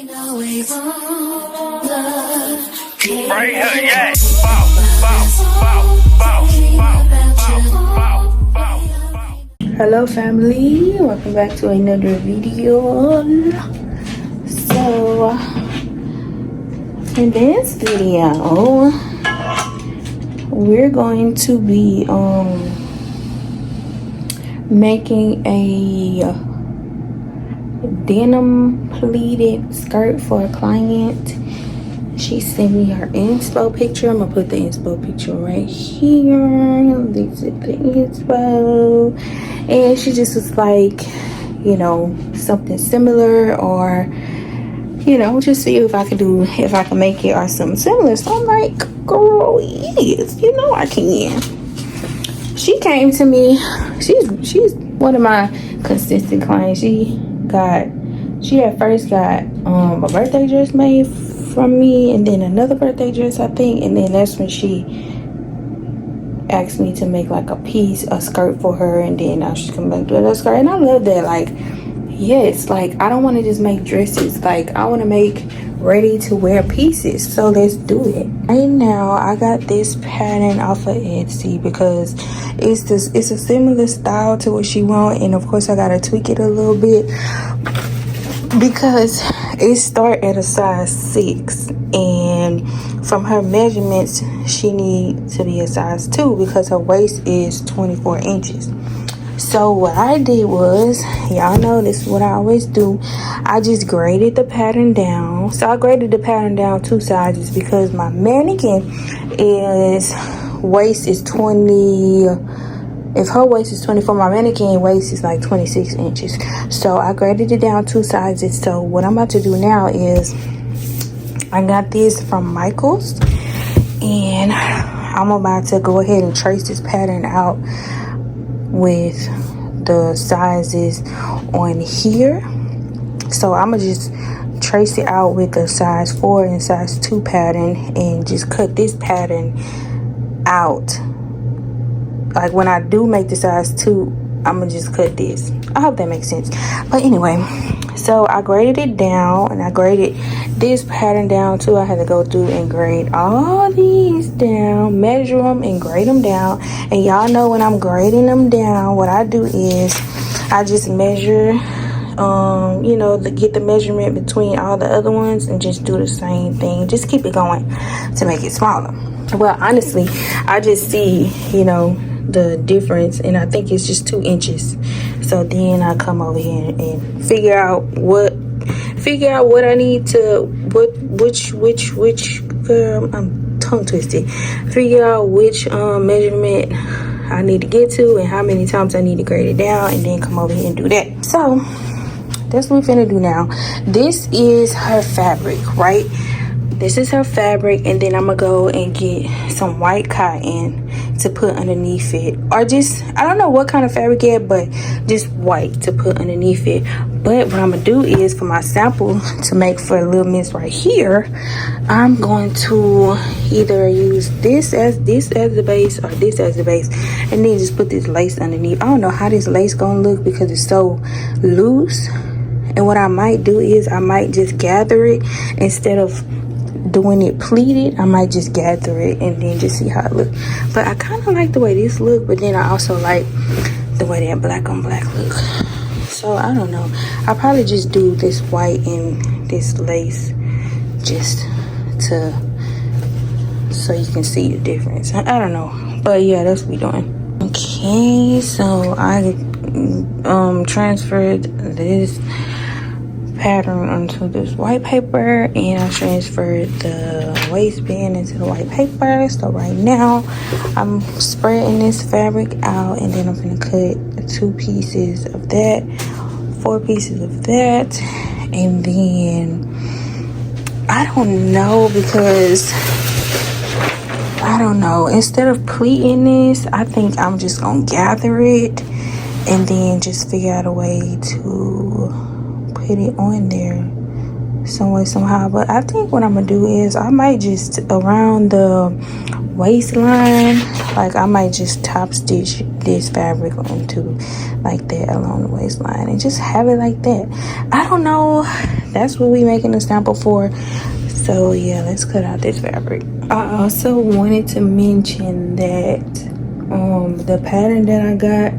Right here, yeah. Bow, bow, bow, bow, bow, bow, bow, bow. Hello family, welcome back to another video. So in this video we're going to be making a denim pleated skirt for a client. She sent me her inspo picture. I'm gonna put the inspo picture right here. This is the inspo. And she just was like, you know, something similar, or, you know, just see if I can make it or something similar. So I'm like, girl, yes, you know I can. She came to me. She's one of my consistent clients. She had first got a birthday dress made from me, and then another birthday dress, I think, and then that's when she asked me to make like a skirt for her, and then I should come back to that skirt. And I love that. Like, yes, like I don't want to just make dresses, like I want to make ready to wear pieces. So let's do it. Right now I got this pattern off of Etsy because it's a similar style to what she wants, and of course I gotta tweak it a little bit because it start at a size 6, and from her measurements she needs to be a size 2 because her waist is 24 inches. So what I did was, y'all know this is what I always do, I just graded the pattern down. So I graded the pattern down 2 sizes because my mannequin waist is 20. If her waist is 24, my mannequin waist is like 26 inches. So I graded it down 2 sizes. So what I'm about to do now is, I got this from Michael's, and I'm about to go ahead and trace this pattern out with the sizes on here. So I'm gonna just trace it out with the size 4 and size 2 pattern, and just cut this pattern out. Like when I do make the size 2, I'm gonna just cut this. I hope that makes sense. But anyway, so I graded it down, and I graded this pattern down too. I had to go through and grade all these down, measure them and grade them down. And y'all know when I'm grading them down, what I do is I just measure, you know, get the measurement between all the other ones and just do the same thing. Just keep it going to make it smaller. Well, honestly, I just see, you know, the difference, and I think it's just 2 inches. So then I come over here and figure out what I need to, which girl, I'm tongue twisted, figure out which measurement I need to get to and how many times I need to grade it down, and then come over here and do that. So that's what we're finna do now. This is her fabric, right? This is her fabric, and then I'm gonna go and get some white cotton to put underneath it, or just, I don't know what kind of fabric yet, but just white to put underneath it. But what I'm gonna do is, for my sample to make for a little miss right here, I'm going to either use this as the base, or this as the base, and then just put this lace underneath. I don't know how this lace gonna look because it's so loose. And what I might do is I might just gather it instead of doing it pleated. I might just gather it and then just see how it looks. But I kind of like the way this look, but then I also like the way that black on black look. So I don't know, I'll probably just do this white and this lace just so you can see the difference. I don't know, but yeah, that's what we're doing. Okay, so I transferred this pattern onto this white paper, and I transferred the waistband into the white paper. So right now I'm spreading this fabric out, and then I'm gonna cut 2 pieces of that, 4 pieces of that, and then I don't know, because I don't know, instead of pleating this, I think I'm just gonna gather it and then just figure out a way to put it on there some way, somehow. But I think what I'm gonna do is I might just, around the waistline, like I might just top stitch this fabric onto like that along the waistline and just have it like that. I don't know, that's what we making a sample for. So yeah, let's cut out this fabric. I also wanted to mention that the pattern that I got,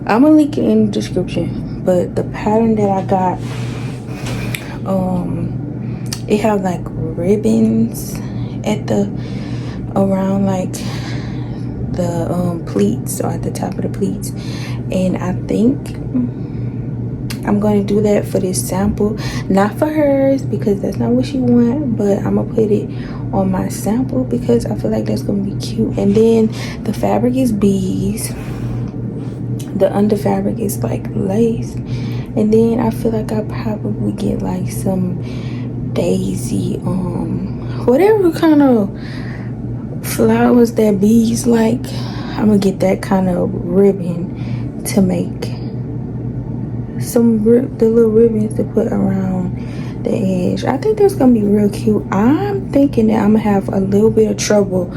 I'm gonna link it in the description, but the pattern that I got, it has like ribbons at the around like the pleats, or at the top of the pleats, and I think I'm going to do that for this sample, not for hers because that's not what she want, but I'm gonna put it on my sample because I feel like that's gonna be cute. And then the fabric is beads, the under fabric is like lace, and then I feel like I probably get like some daisy, whatever kind of flowers that bees like. I'm gonna get that kind of ribbon to make some the little ribbons to put around the edge. I think that's gonna be real cute. I'm thinking that I'm gonna have a little bit of trouble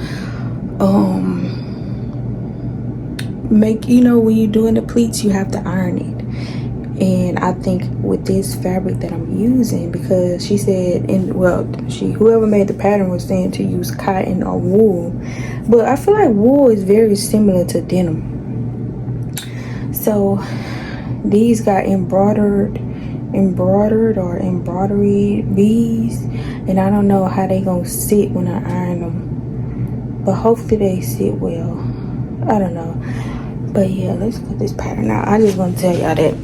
when you're doing the pleats, you have to iron it. And I think with this fabric that I'm using, because she said, whoever made the pattern was saying to use cotton or wool, but I feel like wool is very similar to denim. So these got embroidered or embroidery beads, and I don't know how they gonna sit when I iron them, but hopefully they sit well. I don't know, but yeah, let's cut this pattern out. I just want to tell y'all that.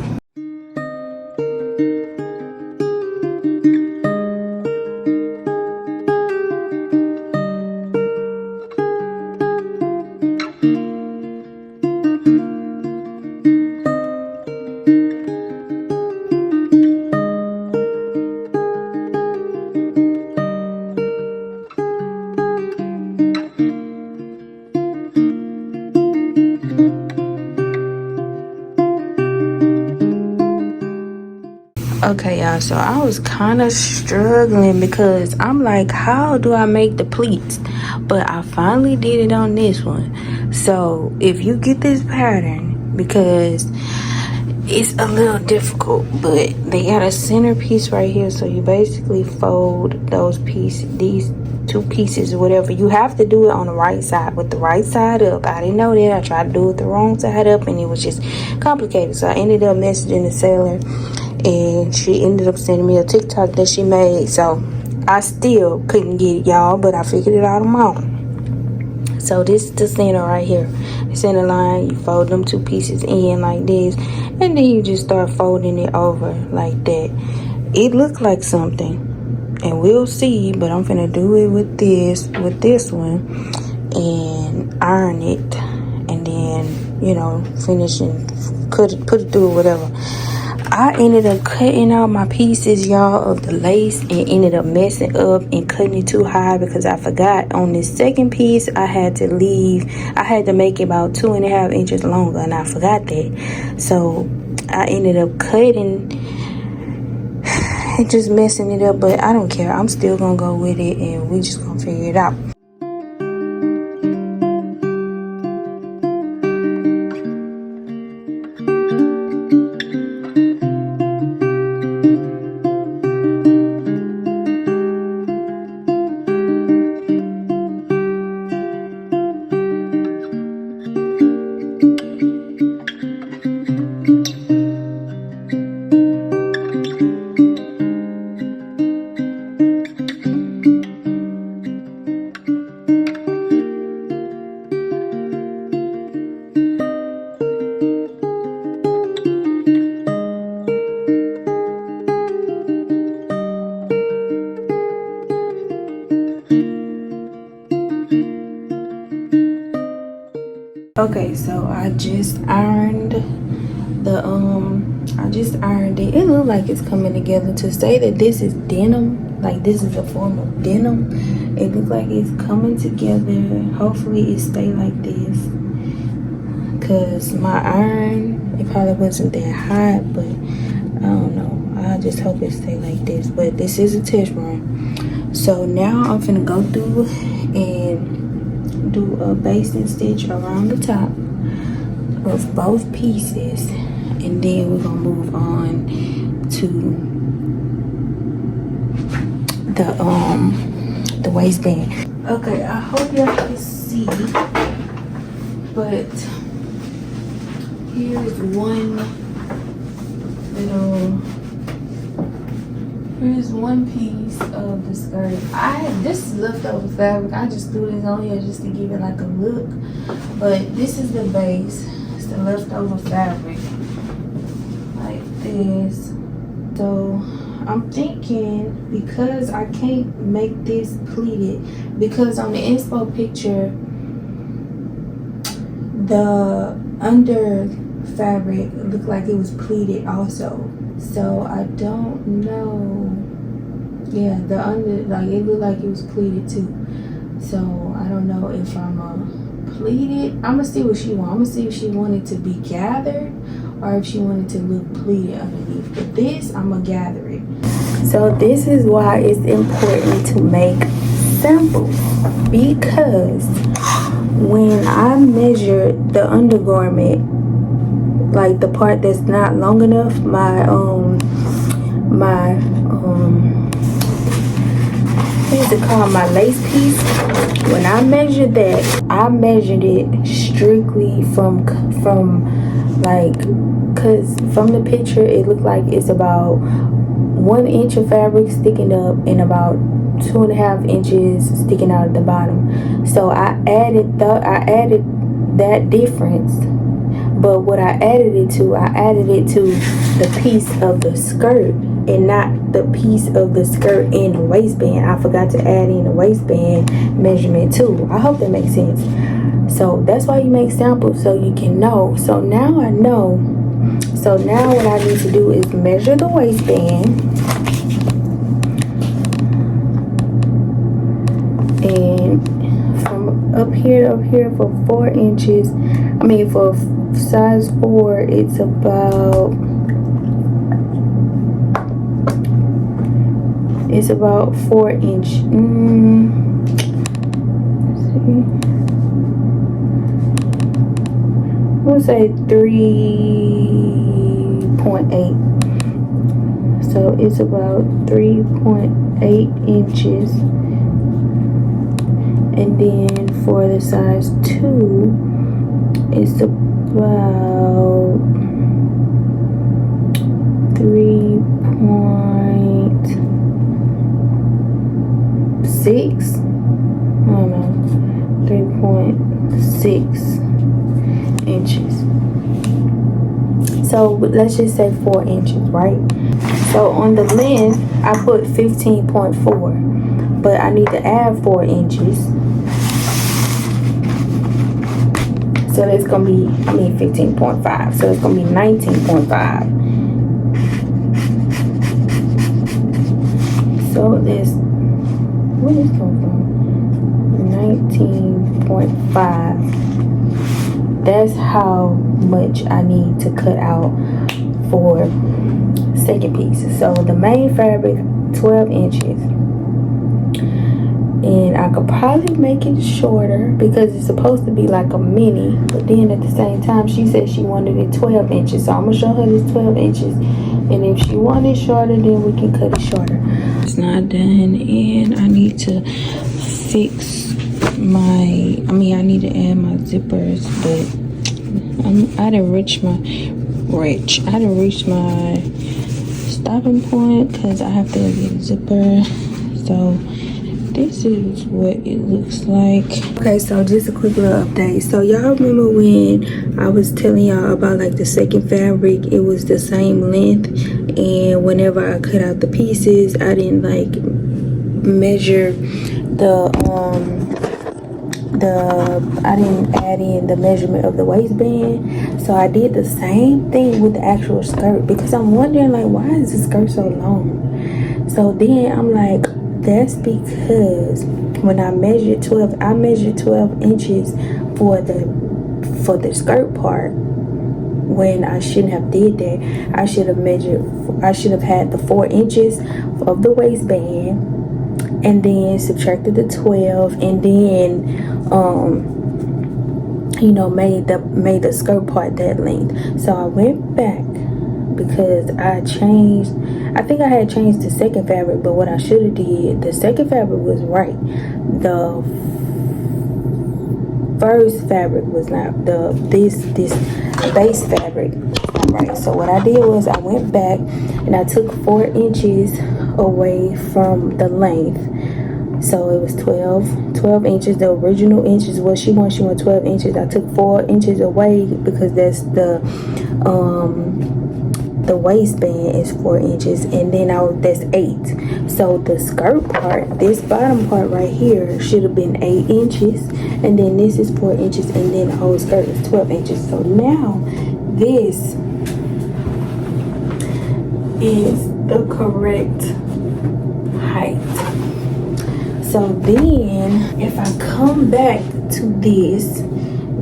Okay, y'all, so I was kind of struggling because I'm like, how do I make the pleats? But I finally did it on this one. So if you get this pattern, because it's a little difficult, but they got a centerpiece right here, so you basically fold these two pieces or whatever. You have to do it on the right side, with the right side up. I didn't know that. I tried to do it the wrong side up, and it was just complicated. So I ended up messaging the seller, and she ended up sending me a TikTok that she made. So I still couldn't get it, y'all, but I figured it out on my own. So this is the center right here, the center line. You fold them two pieces in like this, and then you just start folding it over like that. It looked like something, and we'll see, but I'm finna do it with this one and iron it, and then finish and put it through or whatever. I ended up cutting out my pieces, y'all, of the lace, and ended up messing up and cutting it too high because I forgot on this second piece I had to make it about 2.5 inches longer, and I forgot that. So I ended up cutting and just messing it up, but I don't care. I'm still gonna go with it, and we just gonna figure it out. Okay, so I just ironed it. It looks like it's coming together. To say that this is denim, like this is a form of denim, it looks like it's coming together. Hopefully it stay like this, because my iron, it probably wasn't that hot, but I don't know. I just hope it stay like this. But this is a test run. So now I'm finna go through and do a basting stitch around the top of both pieces, and then we're gonna move on to the waistband. Okay, I hope y'all can see, but here's one piece of the skirt. This is leftover fabric. I just threw this on here just to give it like a look, but this is the base. It's the leftover fabric like this. So I'm thinking, because I can't make this pleated, because on the inspo picture the under fabric looked like it was pleated also. So I don't know. Yeah, the under, like, it looked like it was pleated too. So I don't know if I'm pleated. I'm gonna see what she wants. I'm gonna see if she wanted to be gathered or if she wanted to look pleated underneath. But this, I'm gonna gather it. So this is why it's important to make samples, because when I measured the undergarment, like the part that's not long enough, what is it called, my lace piece, when I measured that, I measured it strictly from like, because from the picture it looked like it's about 1 inch of fabric sticking up and about 2.5 inches sticking out at the bottom. So I added that difference. But what I added it to the piece of the skirt and not the piece of the skirt in the waistband. I forgot to add in the waistband measurement too. I hope that makes sense. So that's why you make samples, so you can know. So now I know. So now what I need to do is measure the waistband. And from up here for 4 inches, for size 4, it's about 4 inch. Let's see. We'll say 3.8. So it's about 3.8 inches. And then for the size 2, it's about 3.6. I don't know, 3.6 inches. So let's just say 4 inches, right? So on the length, I put 15.4, but I need to add 4 inches. So it's gonna be, 15.5. So it's gonna be 19.5. So this, where is this come from? 19.5. That's how much I need to cut out for second piece. So the main fabric, 12 inches. And I could probably make it shorter because it's supposed to be like a mini, but then at the same time she said she wanted it 12 inches. So I'm gonna show her this 12 inches, and if she wanted it shorter, then we can cut it shorter. It's not done, and I need to fix my, I need to add my zippers, but I didn't reach my stopping point because I have to get a zipper. So this is what it looks like. Okay, so just a quick little update. So y'all remember when I was telling y'all about like the second fabric, it was the same length, and whenever I cut out the pieces, I didn't like measure I didn't add in the measurement of the waistband. So I did the same thing with the actual skirt, because I'm wondering like, why is the skirt so long? So then I'm like, that's because when I measured 12 inches for the skirt part, when I shouldn't have did that. I should have had the 4 inches of the waistband and then subtracted the 12, and then made the skirt part that length. So I went back because I think I had changed the second fabric, but what I should have did, the second fabric was right. The first fabric was not, this base fabric was not right. So what I did was I went back and I took 4 inches away from the length. So it was 12 inches. The original inches, what she wants 12 inches. I took 4 inches away because that's the waistband is 4 inches, and then that's 8. So the skirt part, this bottom part right here, should have been 8 inches, and then this is 4 inches, and then the whole skirt is 12 inches. So now this is the correct height. So then if I come back to this,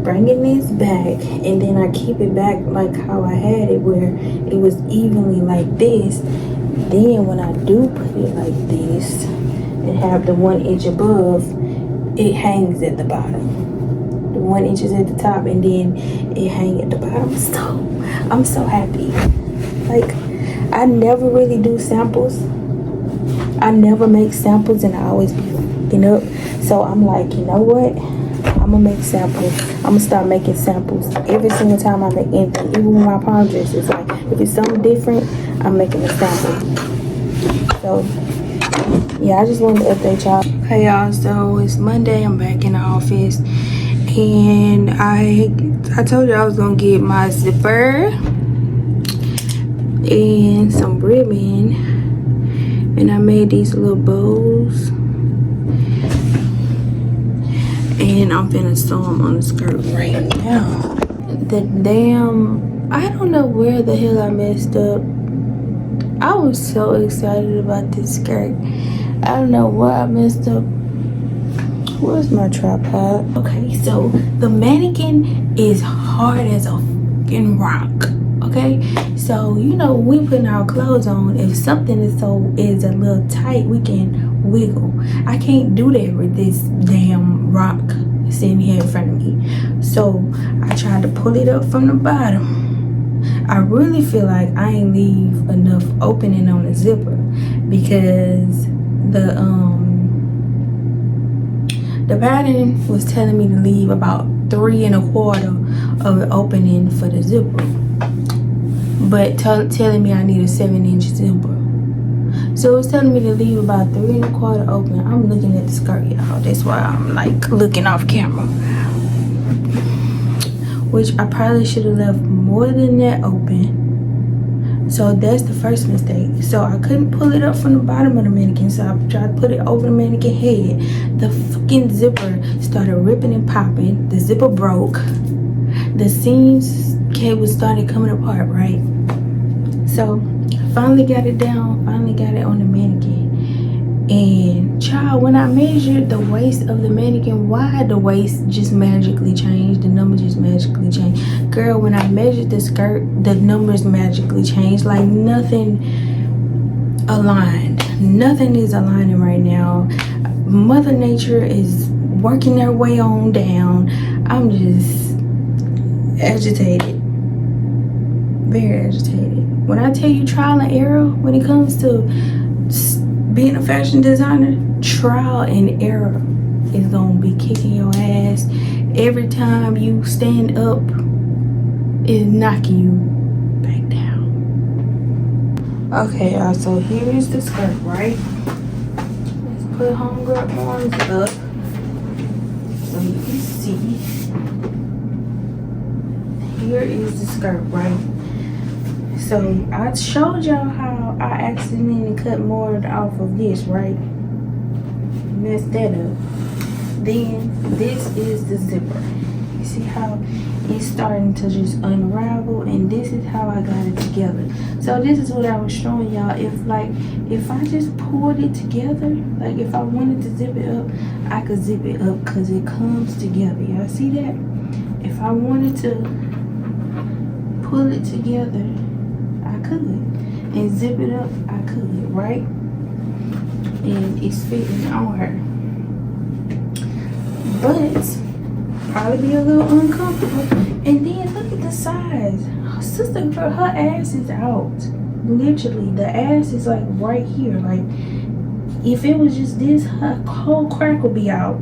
bringing this back, and then I keep it back like how I had it, where it was evenly like this, then when I do put it like this and have the 1 inch above, it hangs at the bottom. The 1 inch is at the top, and then it hangs at the bottom. So I'm so happy. Like, I never really do samples. I never make samples, and I always be fucking up. So I'm like, you know what? I'm gonna make samples. I'm gonna start making samples every single time I make anything. Even with my prom dresses, like if it's something different, I'm making a sample. So yeah, I just wanted to update y'all. Okay, y'all. So it's Monday. I'm back in the office, and I told you I was gonna get my zipper and some ribbon, and I made these little bows. And I'm finna sew them on the skirt right now. The damn, I don't know where the hell I messed up. I was so excited about this skirt. I don't know where I messed up. Where's my tripod? Okay, so the mannequin is hard as a fucking rock. Okay, so you know we putting our clothes on. If something is a little tight, we can wiggle. I can't do that with this damn rock sitting here in front of me. So I tried to pull it up from the bottom. I really feel like I ain't leave enough opening on the zipper, because the pattern was telling me to leave about 3 1/4 of an opening for the zipper, but telling me I need a 7-inch zipper. So it's telling me to leave about 3 1/4 open. I'm looking at the skirt, y'all. That's why I'm like looking off camera. Which I probably should have left more than that open. So that's the first mistake. So I couldn't pull it up from the bottom of the mannequin. So I tried to put it over the mannequin head. The fucking zipper started ripping and popping. The zipper broke. The seams started coming apart, right? So finally got it down, finally got it on the mannequin. And child, when I measured the waist of the mannequin, why the waist just magically changed, the number just magically changed. Girl, when I measured the skirt, the numbers magically changed. Like nothing aligned. Nothing is aligning right now. Mother Nature is working their way on down. I'm just agitated. Very agitated. When I tell you trial and error when it comes to being a fashion designer, trial and error is gonna be kicking your ass. Every time you stand up, it's knocking you back down. Okay, y'all, so here is the skirt, right? Let's put homegirl arms up so you can see. Here is the skirt, right? So I showed y'all how I accidentally cut more off of this, right? Messed that up. Then this is the zipper. You see how it's starting to just unravel, and this is how I got it together. So this is what I was showing y'all. If I just pulled it together, like if I wanted to zip it up, I could zip it up because it comes together. Y'all see that? If I wanted to pull it together, I could, and zip it up, I could, right? And it's fitting on her, but probably be a little uncomfortable. And then look at the size. sister, for her ass is out. Literally, the ass is like right here. Like, if it was just this, her whole crack would be out.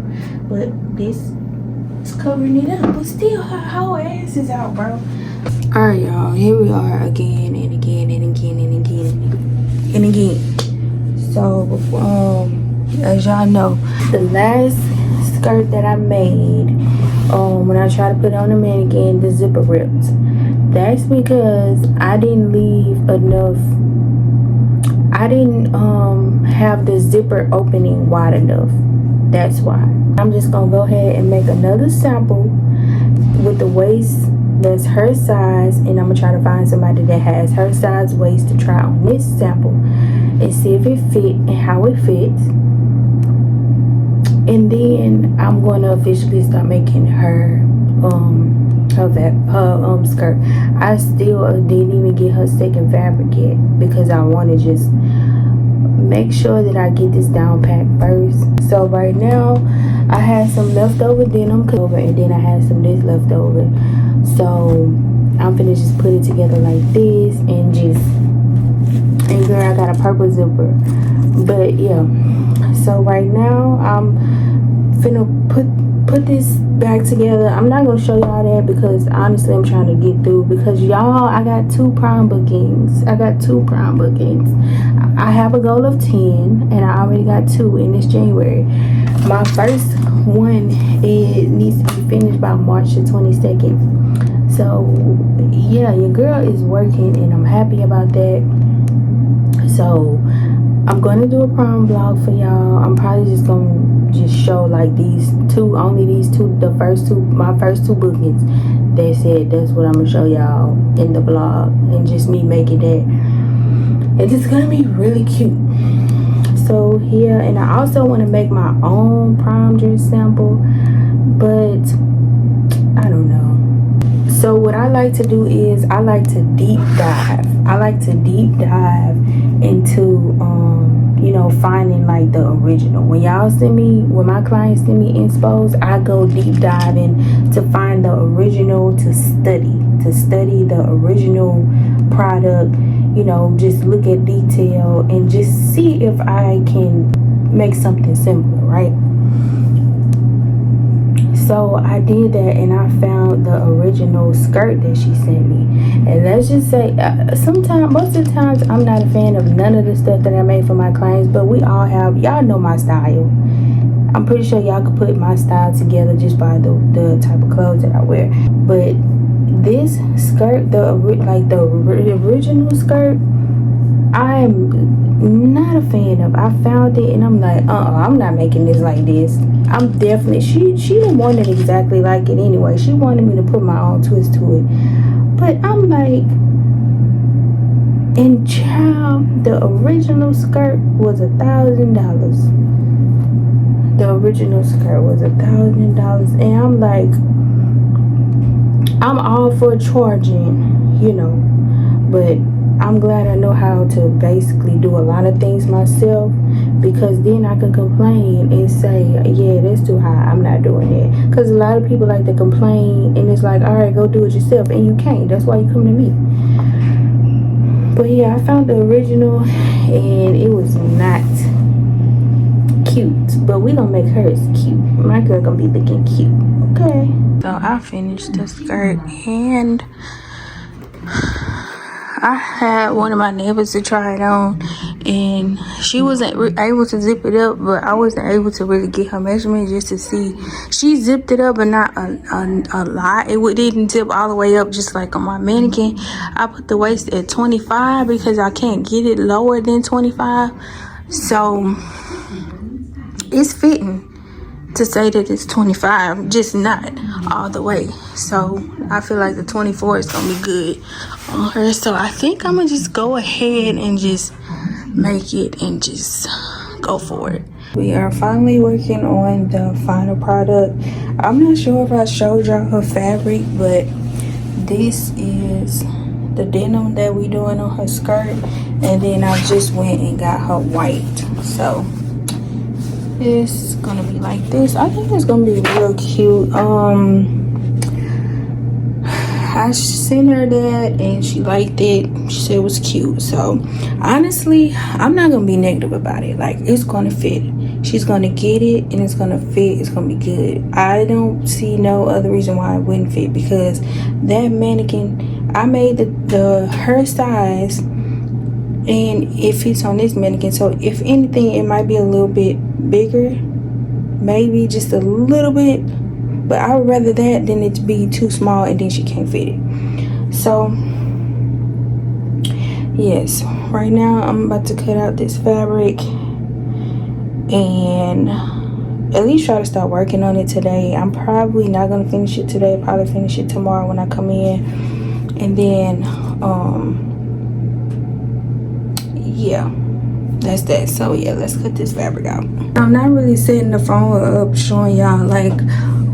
But this is covering it up. But still, her whole ass is out, bro. Alright, y'all. Here we are again and again and again and again and again. So, as y'all know, the last skirt that I made, when I tried to put it on the mannequin, the zipper ripped. That's because I didn't leave enough. I didn't have the zipper opening wide enough. That's why. I'm just gonna go ahead and make another sample with the waist that's her size, and I'm gonna try to find somebody that has her size waist to try on this sample and see if it fit and how it fits. And then I'm gonna officially start making her skirt. I still didn't even get her second fabric yet because I want to just make sure that I get this down pat first. So right now I had some leftover denim cover, and then I had some this leftover. So I'm finna just put it together like this and girl, I got a purple zipper. But yeah, so right now I'm finna put this back together. I'm not gonna show y'all that because honestly I'm trying to get through, because y'all, I got 2 prom bookings. I have a goal of 10 and I already got 2 in this January. My first one needs to be finished by March the 22nd. So yeah, your girl is working and I'm happy about that. So I'm gonna do a prom vlog for y'all. I'm probably just gonna show like these two, my first two bookings. That's it. That's what I'm gonna show y'all in the vlog, and just me making that. And it's gonna be really cute. So yeah, and I also want to make my own prom dress sample, but I don't know. So what I like to do is I like to deep dive into finding like the original. When my clients send me inspos, I go deep diving to find the original, to study the original product, just look at detail and just see if I can make something similar, right? So I did that and I found the original skirt that she sent me. And let's just say, most of the times, I'm not a fan of none of the stuff that I made for my clients, but y'all know my style. I'm pretty sure y'all could put my style together just by the type of clothes that I wear. But this skirt, the original skirt, I'm not a fan of. I found it and I'm like, I'm not making this like this. I'm definitely, she didn't want it exactly like it anyway. She wanted me to put my own twist to it. But I'm like, and child, the original skirt was $1,000. The original skirt was $1,000. And I'm like, I'm all for charging, but I'm glad I know how to basically do a lot of things myself, because then I can complain and say, yeah, that's too high, I'm not doing it. Because a lot of people like to complain and it's like, all right, go do it yourself, and you can't. That's why you come to me. But yeah, I found the original and it was not cute, but we gonna make hers cute. My girl gonna be looking cute, okay? So I finished the skirt and I had one of my neighbors to try it on, and she wasn't able to zip it up, but I wasn't able to really get her measurement just to see. She zipped it up, but not a lot. It didn't zip all the way up, just like on my mannequin. I put the waist at 25 because I can't get it lower than 25. So it's fitting to say that it's 25, just not all the way. So I feel like the 24 is gonna be good on her. So I think I'm gonna just go ahead and just make it and just go for it. We are finally working on the final product. I'm not sure if I showed y'all her fabric, but this is the denim that we doing on her skirt, and then I just went and got her white. So it's gonna be like this. I think it's gonna be real cute. I I sent her that and she liked it. She said it was cute. So honestly, I'm not gonna be negative about it. Like, it's gonna fit. She's gonna get it and it's gonna fit. It's gonna be good. I don't see no other reason why it wouldn't fit, because that mannequin, I made the her size and it fits on this mannequin. So if anything, it might be a little bit bigger, maybe just a little bit, but I would rather that than it be too small and then she can't fit it. So yes, right now I'm about to cut out this fabric and at least try to start working on it today. I'm probably not gonna finish it today, probably finish it tomorrow when I come in. And then yeah, that's that. So yeah, let's cut this fabric out. I'm not really setting the phone up showing y'all like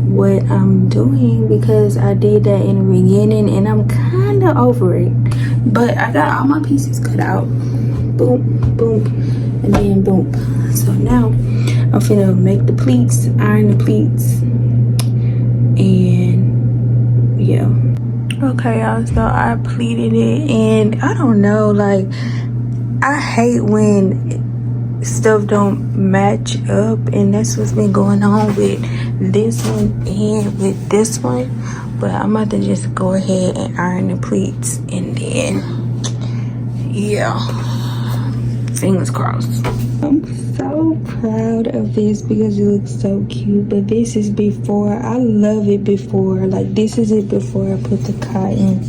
what I'm doing, because I did that in the beginning and I'm kind of over it. But I got all my pieces cut out, boom boom and then boom. So now I'm finna make the pleats, iron the pleats, and yeah. Okay, y'all, so I pleated it, and I don't know, like, I hate when stuff don't match up, and that's what's been going on with this one and with this one. But I'm about to just go ahead and iron the pleats, and then yeah, fingers crossed. I'm so proud of this because it looks so cute. But this is before. I love it before. Like, this is it before I put the cotton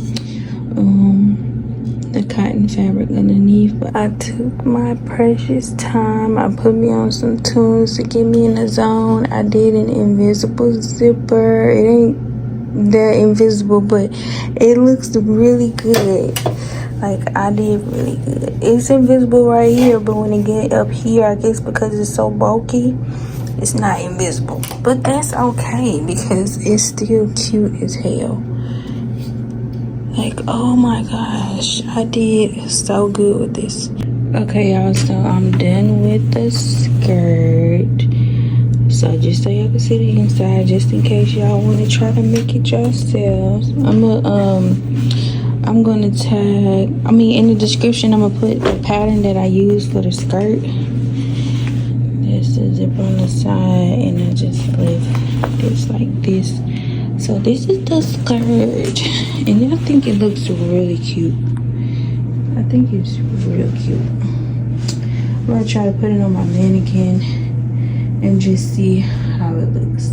fabric underneath. But I took my precious time. I put me on some tunes to get me in the zone. I did an invisible zipper. It ain't that invisible, but it looks really good. Like, I did really good. It's invisible right here, but when it get up here, I guess because it's so bulky, it's not invisible. But that's okay because it's still cute as hell. Like, oh my gosh, I did so good with this. Okay, y'all, so I'm done with the skirt. So just so y'all can see the inside, just in case y'all want to try to make it yourselves. I'm gonna tag, in the description, I'm gonna put the pattern that I use for the skirt. There's the zipper on the side, and I just lift this like this. So this is the skirt, and I think it looks really cute. I think it's real cute. I'm gonna try to put it on my mannequin and just see how it looks.